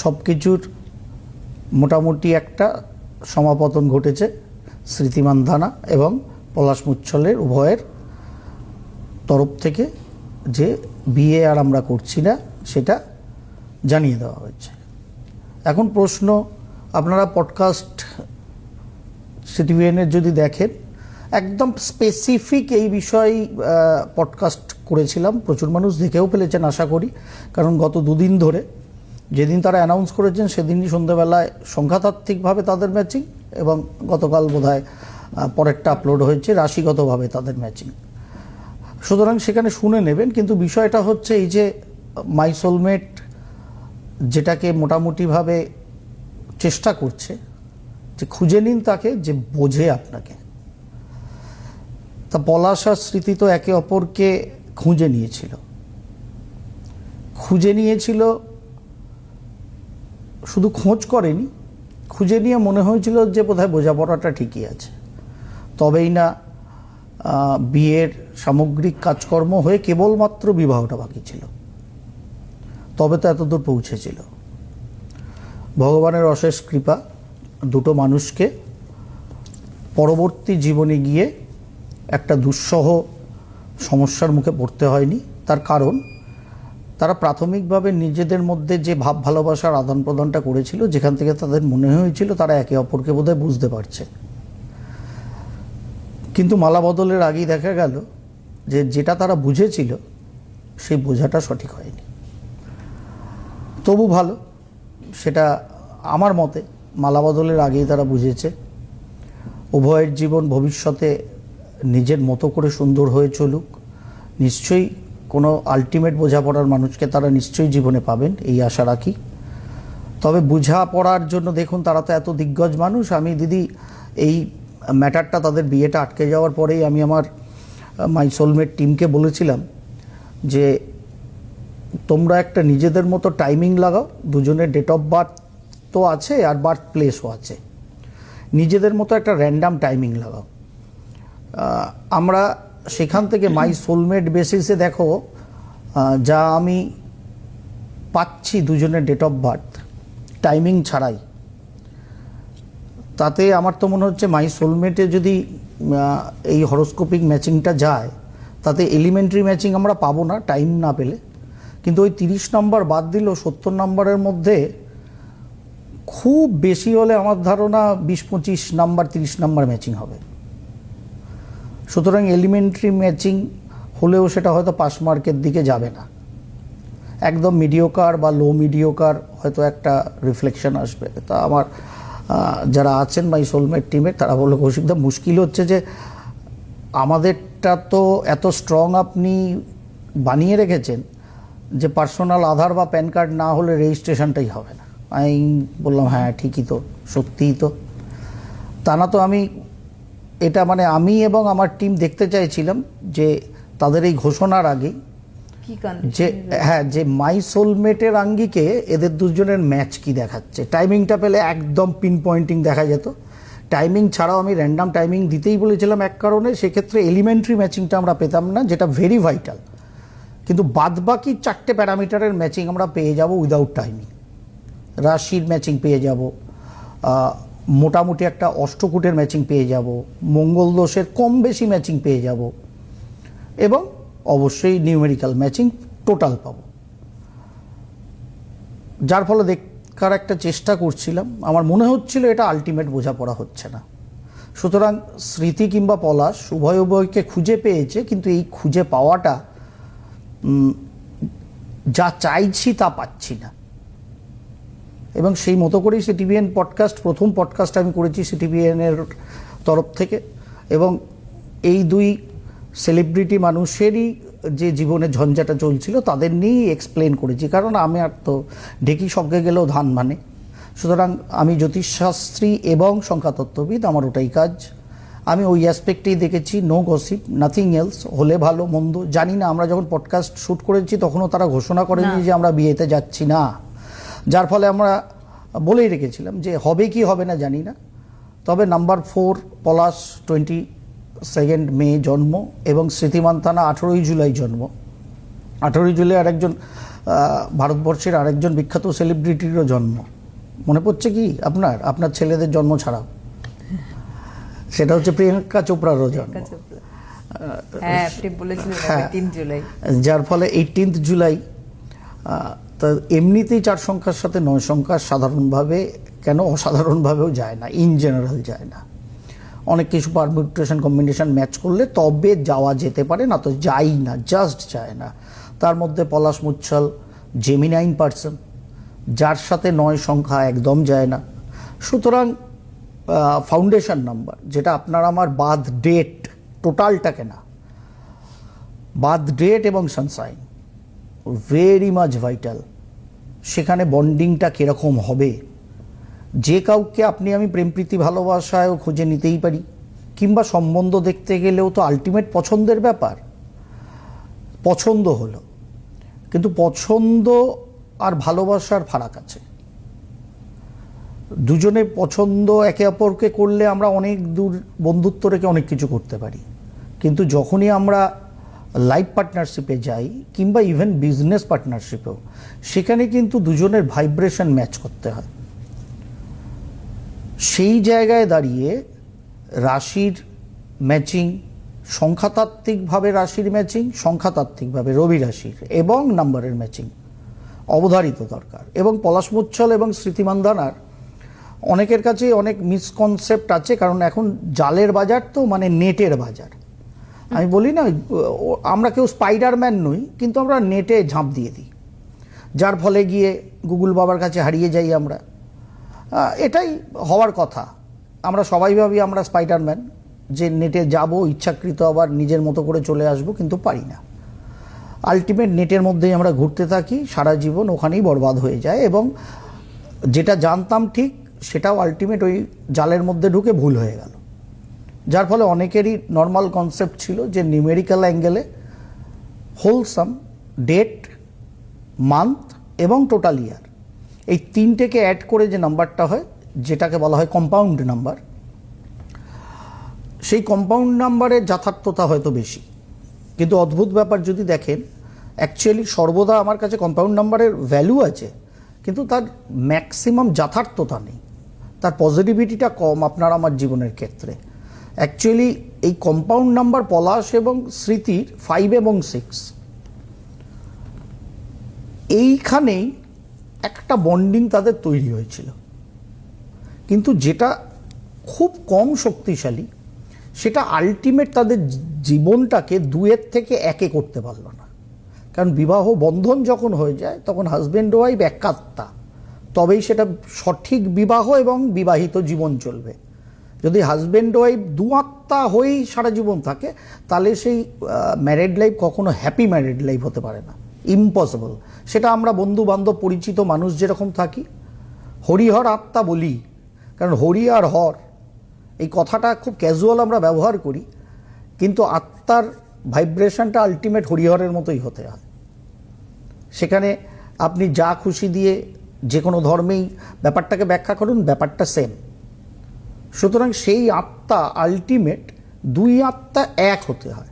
সব কিছুর মোটামুটি একটা সমাপতন ঘটেছে স্মৃতি মান্ধানা এবং পলাশ মুচ্ছলের উভয়ের তরফ থেকে, যে বিয়ে আর আমরা করছি না সেটা জানিয়ে দেওয়া হয়েছে। এখন প্রশ্ন, আপনারা পডকাস্ট সিটিভিএনের যদি দেখেন, একদম স্পেসিফিক এই বিষয়ে পডকাস্ট করেছিলাম, প্রচুর মানুষ দেখেও ফেলেছেন আশা করি, কারণ গত দুদিন ধরে, যেদিন তারা অ্যানাউন্স করেছেন সেদিনই সন্ধ্যাবেলায় সংখ্যাতাত্ত্বিকভাবে তাদের ম্যাচিং, এবং গতকাল বোধহয় পরেরটা আপলোড হয়েছে রাশিগতভাবে তাদের ম্যাচিং। সুতরাং সেখানে শুনে নেবেন। কিন্তু বিষয়টা হচ্ছে এই যে মাই সোলমেট যেটাকে মোটামুটিভাবে চেষ্টা করছে যে খুঁজে নিন তাকে যে বোঝে আপনাকে, তা পলাশ আর স্মৃতি তো একে অপরকে খুঁজে নিয়েছিল, শুধু খোঁজ করেনি, খুঁজে নিয়ে মনে হয়েছিল যে বোধহয় বোঝাপড়াটা ঠিকই আছে, তবেই না বিয়ের সামগ্রিক কাজকর্ম হয়ে কেবলমাত্র বিবাহটা বাকি ছিল, তবে তো এতদূর পৌঁছেছিল। ভগবানের অশেষ কৃপা, দুটো মানুষকে পরবর্তী জীবনে গিয়ে একটা দুঃসহ সমস্যার মুখে পড়তে হয়নি। তার কারণ তারা প্রাথমিকভাবে নিজেদের মধ্যে যে ভাব ভালোবাসার আদান প্রদানটা করেছিল, যেখান থেকে তাদের মনে হয়েছিল তারা একে অপরকে বোধহয় বুঝতে পারছে, কিন্তু মালা বদলের আগেই দেখা গেল যে যেটা তারা বুঝেছিল সেই বোঝাটা সঠিক হয়নি। তবু ভালো, সেটা আমার মতে মালা বদলের আগেই তারা বুঝেছে উভয়ের জীবন ভবিষ্যতে নিজের মতো করে সুন্দর হয়ে চলুক। নিশ্চয়ই কোনো আলটিমেট বোঝাপড়ার মানুষকে তারা নিশ্চয়ই জীবনে পাবেন, এই আশা রাখি। তবে বোঝাপড়ার জন্য দেখুন, তারা তো এত দিগ্গজ মানুষ। আমি দিদি এই ম্যাটারটা, তাদের বিয়েটা আটকে যাওয়ার পরেই আমি আমার মাই সোলমেট টিমকে বলেছিলাম যে তোমরা একটা নিজেদের মতো টাইমিং লাগাও, দুজনের ডেট অফ বার্থ তো আছে আর বার্থ প্লেসও আছে, নিজেদের মতো একটা র্যান্ডাম টাইমিং লাগাও। আমরা সেখান থেকে মাই সোলমেট বেসিসে দেখো যা আমি পাচ্ছি দুজনের ডেট অফ বার্থ টাইমিং ছাড়াই, তাতে আমার তো মনে হচ্ছে মাই সোলমেটে যদি এই হরোস্কোপিক ম্যাচিংটা যায়, তাতে এলিমেন্টারি ম্যাচিং আমরা পাবো না টাইম না পেলে, কিন্তু ওই 30 নম্বর বাদ দিলেও 70 নম্বরের মধ্যে খুব বেশি হলে আমার ধারণা 20-25 নাম্বার 30 নাম্বার ম্যাচিং হবে। সুতরাং এলিমেন্টারি ম্যাচিং হলেও সেটা হয়তো পাস মার্কের দিকে যাবে না, একদম মিডিওকার বা লো মিডিওকার হয়তো একটা রিফ্লেকশন আসবে। তা আমার যারা আছেন মাই সোলমেট টিমে তারা বললো, কৌশিকদা মুশকিল হচ্ছে যে আমাদেরটা তো এত স্ট্রং আপনি বানিয়ে রেখেছেন যে পার্সোনাল আধার বা প্যান কার্ড না হলে রেজিস্ট্রেশনটাই হবে না। আমি বললাম হ্যাঁ ঠিকই তো, সত্যিই তো। তা না তো আমি এটা মানে আমি এবং আমার টিম দেখতে চাইছিলাম যে তাদের এই ঘোষণার আগেই যে হ্যাঁ, যে মাই সোলমেটের আঙ্গিকে এদের দুজনের ম্যাচ কি দেখাচ্ছে। টাইমিংটা পেলে একদম পিন পয়েন্টিং দেখা যেত। টাইমিং ছাড়াও আমি র্যান্ডাম টাইমিং দিতেই বলেছিলাম এক কারণে, সেক্ষেত্রে এলিমেন্টারি ম্যাচিংটা আমরা পেতাম না, যেটা ভেরি ভাইটাল। কিন্তু বাদবাকি 4টে প্যারামিটারের ম্যাচিং আমরা পেয়ে যাব উইদাউট টাইমিং। রাশির ম্যাচিং পেয়ে যাব, মোটামুটি একটা অষ্টকূটের ম্যাচিং পেয়ে যাব, মঙ্গল দোষের কম বেশি ম্যাচিং পেয়ে যাব, এবং অবশ্যই নিউমেরিক্যাল ম্যাচিং টোটাল পাব। যার ফলে দেখার একটা চেষ্টা করছিলাম, আমার মনে হচ্ছিল এটা আলটিমেট বোঝাপড়া হচ্ছে না। সুতরাং স্মৃতি কিংবা পলাশ উভয়কে খুঁজে পেয়েছে, কিন্তু এই খুঁজে পাওয়াটা যা চাইছি তা পাচ্ছি না। এবং সেই মতো করেই সিটিভিএন পডকাস্ট, প্রথম পডকাস্ট আমি করেছি সিটিভিএনের তরফ থেকে, এবং এই দুই সেলিব্রিটি মানুষেরই যে জীবনে ঝঞ্ঝাটা চলছিল তাদের নিয়েই এক্সপ্লেন করেছি, কারণ আমি আর তো ঢেকি স্বর্গে গেলেও ধান মানে। সুতরাং আমি জ্যোতিষশাস্ত্রী এবং সংখ্যাতত্ত্ববিদ, আমার ওটাই কাজ। আমি ওই অ্যাসপেক্টেই দেখেছি, নো গসিপ, নাথিং এলস। হলে ভালো মন্দ জানি না, আমরা যখন পডকাস্ট শ্যুট করেছি তখনও তারা ঘোষণা করেনি যে আমরা বিয়েতে যাচ্ছি না, যার ফলে আমরা বলেই রেখেছিলাম যে হবে কি হবে না জানি না। তবে নাম্বার 4 পলাশ 22 মে জন্ম, এবং স্মৃতি মান্ধানা 18 জুলাই জন্ম। 18 জুলাই আর একজন ভারতবর্ষের আরেকজন বিখ্যাত সেলিব্রিটিরও জন্ম, মনে পড়ছে কি আপনার? আপনার ছেলেদের জন্ম ছাড়াও, সেটা হচ্ছে প্রিয়াঙ্কা চোপড়ারও জন্ম। হ্যাঁ, আপনি বলেছিলেন 18 জুলাই। যার ফলে 18 জুলাই, তা এমনিতেই 4 সংখ্যার সাথে 9 সংখ্যা সাধারণভাবে, কেন অসাধারণভাবেও যায় না, ইন জেনারেল যায় না। অনেক কিছু পারমিউটেশন কম্বিনেশন ম্যাচ করলে তবে যাওয়া যেতে পারে, না তো যাই না, জাস্ট যায় না। তার মধ্যে পলাশ মুচ্ছল জেমিনাইন পার্সন, যার সাথে 9 সংখ্যা একদম যায় না। সুতরাং ফাউন্ডেশন নাম্বার, যেটা আপনার আমার বার্থ ডেট, টোটালটাকে না, বার্থ ডেট এবং সানসাইন ভেরি মাচ ভাইটাল। সেখানে বন্ডিংটা কীরকম হবে, যে কাউকে আপনি আমি প্রেম প্রীতি ভালোবাসায়ও খুঁজে নিতেই পারি, কিংবা সম্বন্ধ দেখতে গেলেও তো আলটিমেট পছন্দের ব্যাপার। পছন্দ হলো, কিন্তু পছন্দ আর ভালোবাসার ফারাক আছে। দুজনে পছন্দ একে অপরকে করলে আমরা অনেক দূর বন্ধুত্ব রেখে অনেক কিছু করতে পারি, কিন্তু যখনই আমরা লাইফ পার্টনারশিপে যাই কিংবা ইভেন বিজনেস পার্টনারশিপেও, সেখানে কিন্তু দুজনের ভাইব্রেশন ম্যাচ করতে হয়। সেই জায়গায় দাঁড়িয়ে রাশির ম্যাচিং, সংখ্যাতাত্ত্বিকভাবে রাশির ম্যাচিং, সংখ্যাতাত্ত্বিকভাবে রবি রাশির এবং নাম্বারের ম্যাচিং অবধারিত দরকার। এবং পলাশ মুচ্ছল এবং স্মৃতি মান্ধানার অনেকের কাছে অনেক মিসকনসেপ্ট আছে, কারণ এখন জালের বাজার তো, মানে নেটের বাজার। আমি বলি না, আমরা কেউ স্পাইডারম্যান নই, কিন্তু আমরা নেটে ঝাঁপ দিয়ে দিই, যার ফলে গিয়ে গুগল বাবার কাছে হারিয়ে যাই আমরা। এটাই হওয়ার কথা। আমরা সবাই ভাবি আমরা স্পাইডারম্যান, যে নেটে যাব, ইচ্ছাকৃত আবার নিজের মতো করে চলে আসব, কিন্তু পারি না। আলটিমেট নেটের মধ্যেই আমরা ঘুরতে থাকি, সারা জীবন ওখানেই বরবাদ হয়ে যায়। এবং যেটা জানতাম ঠিক, সেটাও আলটিমেট ওই জালের মধ্যে ঢুকে ভুল হয়ে গেল। যার ফলে অনেকেরই নর্মাল কনসেপ্ট ছিল যে নিউমেরিক্যাল অ্যাঙ্গেলে হোলসাম ডেট, মান্থ এবং টোটাল ইয়ার, এই তিনটেকে অ্যাড করে যে নাম্বারটা হয়, যেটাকে বলা হয় কম্পাউন্ড নাম্বার, সেই কম্পাউন্ড নাম্বারের যথার্থতা হয়তো বেশি। কিন্তু অদ্ভুত ব্যাপার যদি দেখেন, অ্যাকচুয়ালি সর্বদা আমার কাছে কম্পাউন্ড নাম্বারের ভ্যালু আছে, কিন্তু তার ম্যাক্সিমাম যথার্থতা নেই, তার পজিটিভিটিটা কম আপনার আমার জীবনের ক্ষেত্রে। অ্যাকচুয়ালি এই কম্পাউন্ড নাম্বার পলাশ এবং স্মৃতির 5 এবং 6, এইখানেই একটা বন্ডিং তাদের তৈরি হয়েছিল। কিন্তু যেটা খুব কম শক্তিশালী, সেটা আলটিমেট তাদের জীবনটাকে 2 থেকে 1 করতে পারল না। কারণ বিবাহ বন্ধন যখন হয়ে যায়, তখন হাজব্যান্ড ওয়াইফ একাত্মা, তবেই সেটা সঠিক বিবাহ এবং বিবাহিত জীবন চলবে। যদি হাজব্যান্ড ওয়াইফ 2 আত্মা হয়েই সারা জীবন থাকে, তাহলে সেই ম্যারিড লাইফ কখনো হ্যাপি ম্যারিড লাইফ হতে পারে না, ইম্পসিবল। সেটা আমরা বন্ধু বান্ধব পরিচিত মানুষ যেরকম থাকি, হরিহর আত্মা বলি, কারণ হরি আর হর এই কথাটা খুব ক্যাজুয়াল আমরা ব্যবহার করি, কিন্তু আত্মার ভাইব্রেশনটা আলটিমেট হরিহরের মতোই হতে হয়। সেখানে আপনি যা খুশি দিয়ে যে কোনো ধর্মেই ব্যাপারটাকে ব্যাখ্যা করুন, ব্যাপারটা সেম। সুতরাং সেই আত্মা আলটিমেট 2 আত্মা 1 হতে হয়।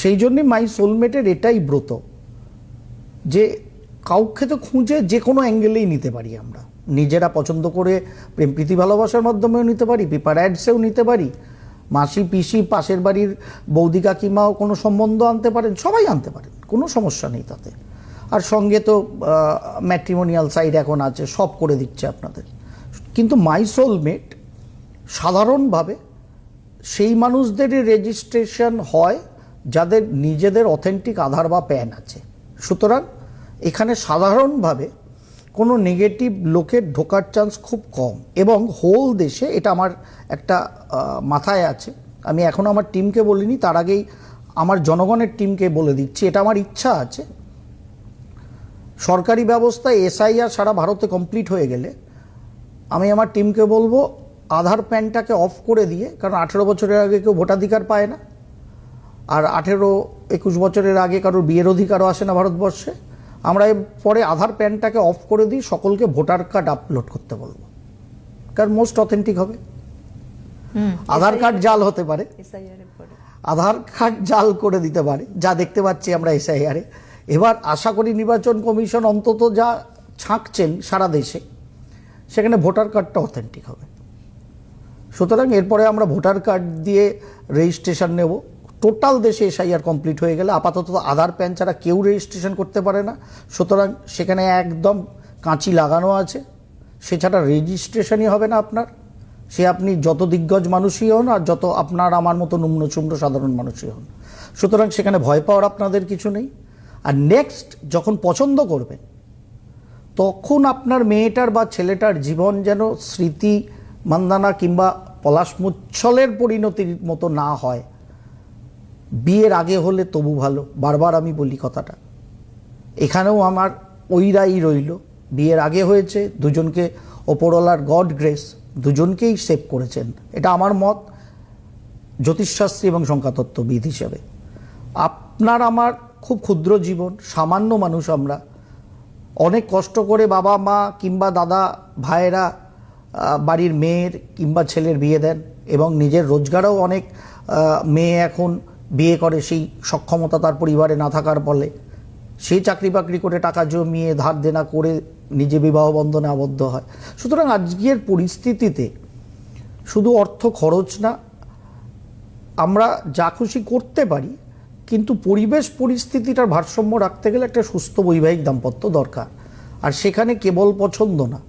সেই জন্যে মাই সোলমেটের এটাই ব্রত, যে কাউকে তো খুঁজে যে কোনো অ্যাঙ্গেলেই নিতে পারি আমরা, নিজেরা পছন্দ করে প্রেম প্রীতি ভালোবাসার মাধ্যমেও নিতে পারি, পেপার অ্যাডসেও নিতে পারি, মাসি পিসি পাশের বাড়ির বৌদি কাকিমাও কোনো সম্বন্ধ আনতে পারেন, সবাই আনতে পারেন, কোনো সমস্যা নেই তাতে। আর সঙ্গে তো ম্যাট্রিমোনিয়াল সাইট এখন আছে, সব করে দিচ্ছে আপনাদের। কিন্তু মাই সোলমেট সাধারণভাবে সেই মানুষদেরই রেজিস্ট্রেশন হয় যাদের নিজেদের অথেন্টিক আধার বা প্যান আছে। সুতরাং এখানে সাধারণভাবে কোনো নেগেটিভ লোকের ঢোকার চান্স খুব কম। এবং হোল দেশে এটা আমার একটা মাথায় আছে, আমি এখনও আমার টিমকে বলিনি, তার আগেই আমার জনগণের টিমকে বলে দিচ্ছি, এটা আমার ইচ্ছা আছে। সরকারি ব্যবস্থায় এসআইআর সারা ভারতে কমপ্লিট হয়ে গেলে আমি আমার টিমকে বলবো আধার প্যানটাকে অফ করে দিয়ে, কারণ 18 বছরের আগে কেউ ভোটাধিকার পায় না, আর 18-21 বছরের আগে কারোর বিয়ের অধিকারও আসে না ভারতবর্ষে। আমরা পরে আধার প্যানটাকে অফ করে দিই, সকলকে ভোটার কার্ড আপলোড করতে বলবো, কারণ মোস্ট অথেন্টিক হবে। আধার কার্ড জাল হতে পারে, আধার কার্ড জাল করে দিতে পারে, যা দেখতে পাচ্ছি আমরা এসআইআরে, এবার আশা করি নির্বাচন কমিশন অন্তত যা ছাঁকছেন সারা দেশে, সেখানে ভোটার কার্ডটা অথেন্টিক হবে। সুতরাং এরপরে আমরা ভোটার কার্ড দিয়ে রেজিস্ট্রেশন নেব। টোটাল দেশে এসআইআর কমপ্লিট হয়ে গেলে আপাতত আধার প্যান ছাড়া কেউ রেজিস্ট্রেশন করতে পারে না। সুতরাং সেখানে একদম কাঁচি লাগানো আছে, সে ছাড়া রেজিস্ট্রেশনই হবে না আপনার। সে আপনি যত দিগ্গজ মানুষই হন আর যত আপনার আমার মতো নিম্নচুম্র সাধারণ মানুষই হন। সুতরাং সেখানে ভয় পাওয়ার আপনাদের কিছু নেই। আর নেক্সট যখন পছন্দ করবেন, তখন আপনার মেয়েটার বা ছেলেটার জীবন যেন স্মৃতি মান্দানা কিংবা পলাশমুচ্ছলের পরিণতির মতো না হয়। বিয়ের আগে হলে তবু ভালো, বারবার আমি বলি কথাটা। এখানেও আমার ওই রাই রইল। বিয়ের আগে হয়েছে, দুজনকে ওপরওয়ালার গড গ্রেস দুজনকেই সেভ করেছেন, এটা আমার মত জ্যোতিষশাস্ত্রী এবং সংখ্যাতত্ত্ববিদ হিসেবে। আপনার আমার খুব ক্ষুদ্র জীবন, সামান্য মানুষ আমরা। অনেক কষ্ট করে বাবা মা কিংবা দাদা ভাইয়েরা বাড়ির মেয়ের কিংবা ছেলের বিয়ে দেন, এবং নিজের রোজগারও অনেক মেয়ে এখন বিয়ে করে সেই সক্ষমতা তার পরিবারে না থাকার ফলে। সেই চাকরি বাকরি করে টাকা জমিয়ে ধার দেনা করে নিজে বিবাহ বন্ধনে আবদ্ধ হয়। সুতরাং আজকের পরিস্থিতিতে শুধু অর্থ খরচ না, আমরা যা খুশি করতে পারি, কিন্তু পরিবেশ পরিস্থিতিটার ভারসাম্য রাখতে গেলে একটা সুস্থ বৈবাহিক দাম্পত্য দরকার। আর সেখানে কেবল পছন্দ না,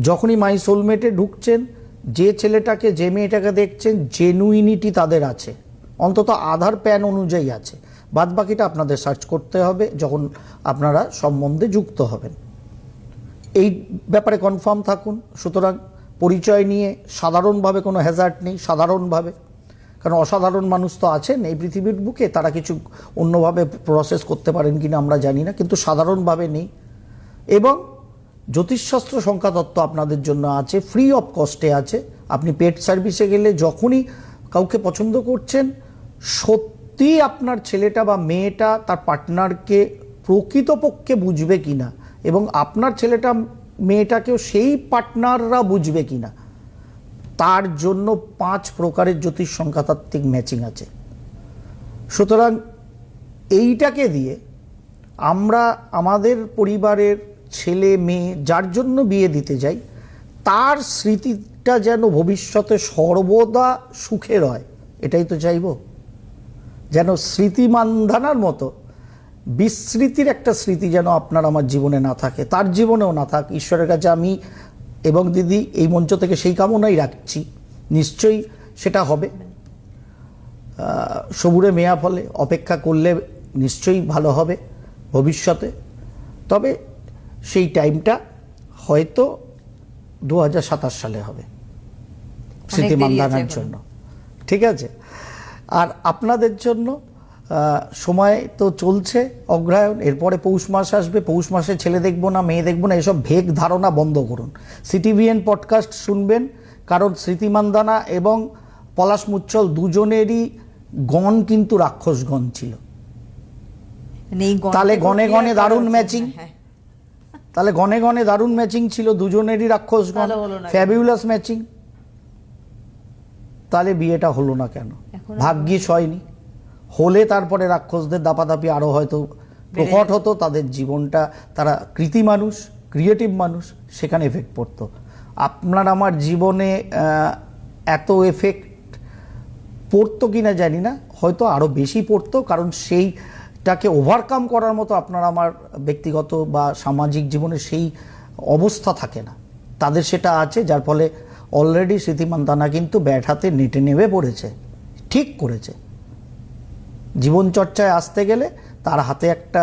যখনই মাই সোলমেটে ঢুকছেন, যে ছেলেটাকে যে মেয়েটাকে দেখছেন, জেনুইনিটি তাদের আছে, অন্তত আধার প্যান অনুযায়ী আছে। বাদ বাকিটা আপনাদের সার্চ করতে হবে যখন আপনারা সম্বন্ধে যুক্ত হবেন। এই ব্যাপারে কনফার্ম থাকুন। সুতরাং পরিচয় নিয়ে সাধারণভাবে কোনো হ্যাজার্ড নেই, সাধারণভাবে, কারণ অসাধারণ মানুষ তো আছেন এই পৃথিবীর বুকে, তারা কিছু অন্যভাবে প্রসেস করতে পারেন কিনা আমরা জানি না, কিন্তু সাধারণভাবে নেই। এবং জ্যোতিষশাস্ত্র সংখ্যাতত্ত্ব আপনাদের জন্য আছে, ফ্রি অফ কস্টে আছে। আপনি পেড সার্ভিসে গেলে যখনই কাউকে পছন্দ করছেন, সত্যি আপনার ছেলেটা বা মেয়েটা তার পার্টনারকে প্রকৃতপক্ষে বুঝবে কিনা, এবং আপনার ছেলেটা মেয়েটাকেও সেই পার্টনাররা বুঝবে কিনা, তার জন্য 5 প্রকারের জ্যোতিষ সংখ্যাতাত্ত্বিক ম্যাচিং আছে। সুতরাং এইটাকে দিয়ে আমরা আমাদের পরিবারের ছেলে মেয়ে যার জন্য বিয়ে দিতে যাই, তার স্মৃতিটা যেন ভবিষ্যতে সর্বদা সুখের হয়, এটাই তো চাইব। যেন স্মৃতি মান্ধানার মতো বিস্মৃতির একটা স্মৃতি যেন আপনার আমার জীবনে না থাকে, তার জীবনেও না থাক। ঈশ্বরের কাছে আমি এবং দিদি এই মঞ্চ থেকে সেই কামনাই রাখছি, নিশ্চয়ই সেটা হবে। সবুরে মেয়া ফলে, অপেক্ষা করলে নিশ্চয়ই ভালো হবে ভবিষ্যতে। তবে সেই টাইমটা হয়তো 2027 সালে হবে, স্মৃতি মান্ধানার জন্য। ঠিক আছে? আর আপনাদের জন্য সময় তো চলছে অগ্রহায়ণ, এরপরে পৌষ মাস আসবে। পৌষ মাসে ছেলে দেখবো না মেয়ে দেখবো না এসব ভেগ ধারণা বন্ধ করুন। সিটিভিএন পডকাস্ট শুনবেন, কারণ স্মৃতি মান্দানা এবং পলাশ মুচ্ছল দুজনেরই গণ কিন্তু রাক্ষসগণ ছিল। তাহলে গনে গনে দারুণ ম্যাচিং, তাহলে গনে গনে দারুণ ম্যাচিং ছিল, দুজনেরই রাক্ষসগণ, ফ্যাবিউলাস ম্যাচিং। তাহলে বিয়েটা হলো না কেন? ভাগ্যিস হয়নি, হলে তারপরে রাক্ষসদের দাপাদাপি আরো হয়তো প্রকট হতো, তাদের জীবনটা, তারা কৃতি মানুষ, ক্রিয়েটিভ মানুষ, সেখানে এফেক্ট পড়তো। আপনার আমার জীবনে এত এফেক্ট পড়তো কিনা জানি না, হয়তো আরো বেশি পড়তো, কারণ সেইটাকে ওভারকাম করার মতো আপনার আমার ব্যক্তিগত বা সামাজিক জীবনে সেই অবস্থা থাকে না, তাদের সেটা আছে। যার ফলে অলরেডি স্মৃতি মান্দানা কিন্তু ব্যাট হাতে নেটে নেমে পড়েছে, ঠিক করেছে। জীবনচর্চায় আসতে গেলে তার হাতে একটা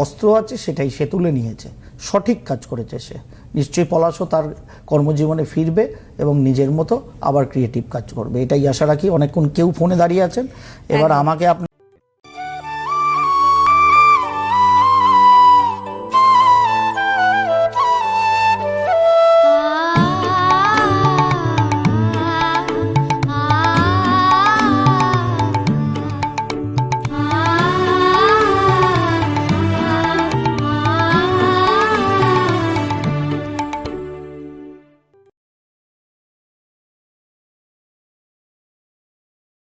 অস্ত্র আছে, সেটাই সে তুলে নিয়েছে, সঠিক কাজ করেছে সে। নিশ্চয়ই পলাশও তার কর্মজীবনে ফিরবে এবং নিজের মতো আবার ক্রিয়েটিভ কাজ করবে, এটাই আশা রাখি। অনেকক্ষণ কেউ ফোনে দাঁড়িয়ে আছেন, এবার আমাকে